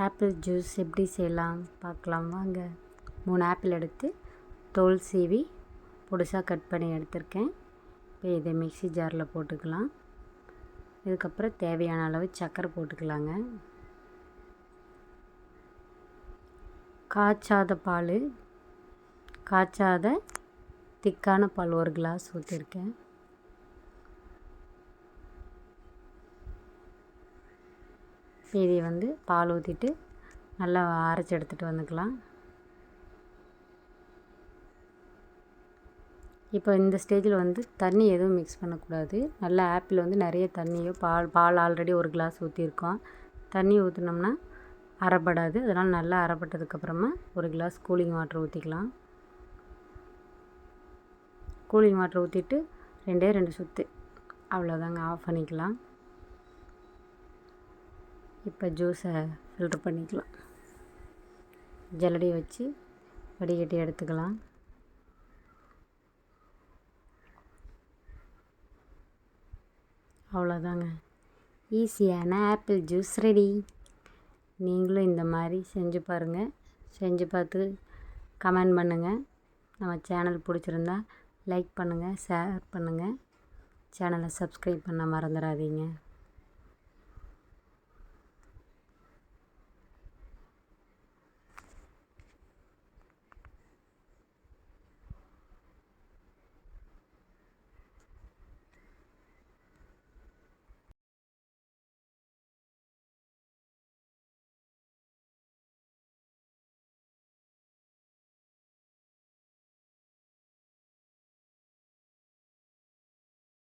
Apple juice எப்படி செய்யலாம் பார்க்கலாம் வாங்க. 3 ஆப்பிள் எடுத்து தோல் சீவி பொடிசாக கட் பண்ணி எடுத்திருக்கேன். இப்போ இதை மிக்ஸி ஜாரில் போட்டுக்கலாம். இதுக்கப்புறம் தேவையான அளவு சர்க்கரை போட்டுக்கலாங்க. காய்ச்சாத திக்கான பால் 1 கிளாஸ் ஊற்றிருக்கேன். இதை பால் ஊற்றிட்டு நல்லா அரைச்சி எடுத்துகிட்டு வந்துக்கலாம். இப்போ இந்த ஸ்டேஜில் தண்ணி எதுவும் மிக்ஸ் பண்ணக்கூடாது. நல்லா ஆப்பிள் நிறைய தண்ணியோ பால் ஆல்ரெடி 1 கிளாஸ் ஊற்றிருக்கோம். தண்ணி ஊற்றினோம்னா அரைப்படாது. அதனால் நல்லா அரைப்பட்டதுக்கப்புறமா 1 கிளாஸ் கூலிங் வாட்டர் ஊற்றிக்கலாம். கூலிங் வாட்டர் ஊற்றிட்டு 2 சுற்று அவ்வளோதாங்க, ஆஃப் பண்ணிக்கலாம். இப்போ ஜூஸை ஃபில்ட்ரு பண்ணிக்கலாம். ஜல்லடி வச்சு வடிகட்டி எடுத்துக்கலாம். அவ்வளோதாங்க, ஈஸியான ஆப்பிள் ஜூஸ் ரெடி. நீங்களும் இந்த மாதிரி செஞ்சு பாருங்கள். செஞ்சு பார்த்து கமெண்ட் பண்ணுங்கள். நம்ம சேனல் பிடிச்சிருந்தா லைக் பண்ணுங்கள், ஷேர் பண்ணுங்கள். சேனலை சப்ஸ்கிரைப் பண்ண மறந்துடாதீங்க.